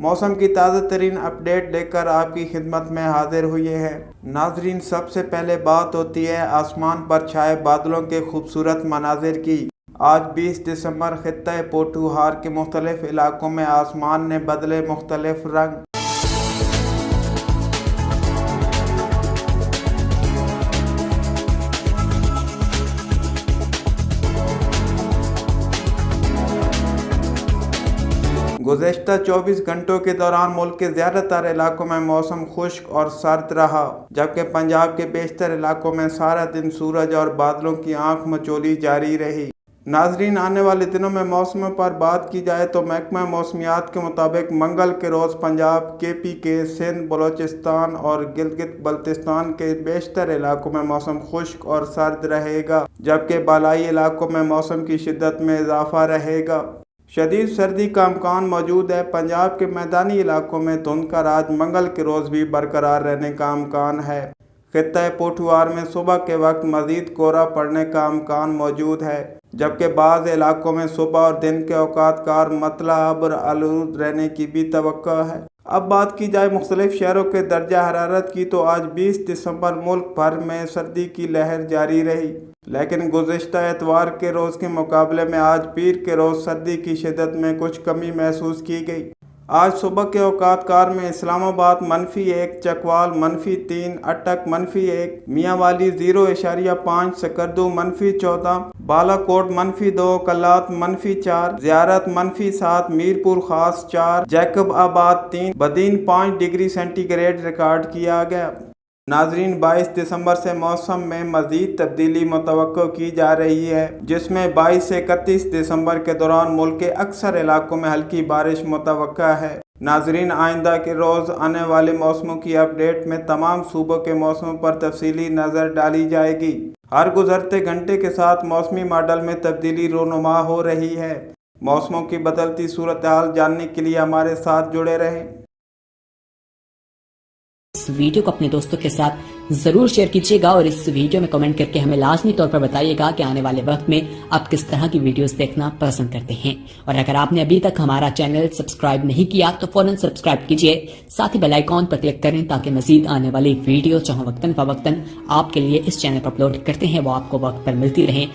मौसम की ताज़ा तरीन अपडेट लेकर आपकी खिदमत में हाजिर हुए हैं। नाजरीन, सबसे पहले बात होती है आसमान पर छाए बादलों के खूबसूरत मनाजिर की। आज 20 दिसंबर खित्ते पोठुहार के मुख्तलिफ इलाकों में आसमान ने बदले मुख्तलिफ रंग। गुज़श्ता 24 घंटों के दौरान मुल्क के ज़्यादातर इलाकों में मौसम खुश्क और सर्द रहा, जबकि पंजाब के बेशतर इलाकों में सारा दिन सूरज और बादलों की आंख मचोली जारी रही। नाजरीन, आने वाले दिनों में मौसम पर बात की जाए तो महकमा मौसमियात के मुताबिक मंगल के रोज़ पंजाब, KPK, सिंध, बलोचिस्तान और गिलगित बल्तिस्तान के बेशतर इलाकों में मौसम खुश्क और सर्द रहेगा, जबकि बालाई इलाकों में मौसम की शिद्दत में इजाफा रहेगा। शदीद सर्दी का इम्कान मौजूद है। पंजाब के मैदानी इलाकों में धुंध का राज मंगल के रोज़ भी बरकरार रहने का इम्कान है। खित्ते पोठुहार में सुबह के वक्त मज़ीद कोहरा पड़ने का इम्कान मौजूद है, जबकि बाज़ इलाकों में सुबह और दिन के औकात कार मतला अब्र आलूद रहने की भी तवक्को है। अब बात की जाए मुख्तलिफ शहरों के दर्जा हरारत की तो आज 20 दिसंबर मुल्क भर में सर्दी की लहर जारी रही, लेकिन गुज़श्ता एतवार के रोज़ के मुकाबले में आज पीर के रोज़ सर्दी की शिद्दत में कुछ कमी महसूस की गई। आज सुबह के औकात कार में इस्लामाबाद -1, चकवाल -3, अटक -1, मियांवाली 0.5, सकरदू -14, बालाकोट -2, कल्लात -4, ज़ियारत -7, मीरपुर खास 4, जैकब आबाद 3, बदीन 5 डिग्री सेंटीग्रेड रिकॉर्ड किया गया। नाजरीन, 22 दिसंबर से मौसम में मज़ीद तब्दीली मुतवक्को की जा रही है, जिसमें 22 से 31 दिसंबर के दौरान मुल्क के अक्सर इलाकों में हल्की बारिश मुतवक्का है। नाजरीन, आइंदा के रोज़ आने वाले मौसमों की अपडेट में तमाम सूबों के मौसमों पर तफसीली नज़र डाली जाएगी। हर गुजरते घंटे के साथ मौसमी मॉडल में तब्दीली रोनुमा हो रही है। मौसमों की बदलती सूरत हाल जानने के लिए हमारे साथ जुड़े रहें। इस वीडियो को अपने दोस्तों के साथ जरूर शेयर कीजिएगा और इस वीडियो में कमेंट करके हमें लाजमी तौर पर बताइएगा कि आने वाले वक्त में आप किस तरह की वीडियोस देखना पसंद करते हैं। और अगर आपने अभी तक हमारा चैनल सब्सक्राइब नहीं किया तो फौरन सब्सक्राइब कीजिए, साथ ही बेल आइकॉन पर क्लिक करें ताकि मजीद आने वाली वीडियो जो वक्तन फवक्तन आपके लिए इस चैनल पर अपलोड करते हैं वो आपको वक्त पर मिलती रहे।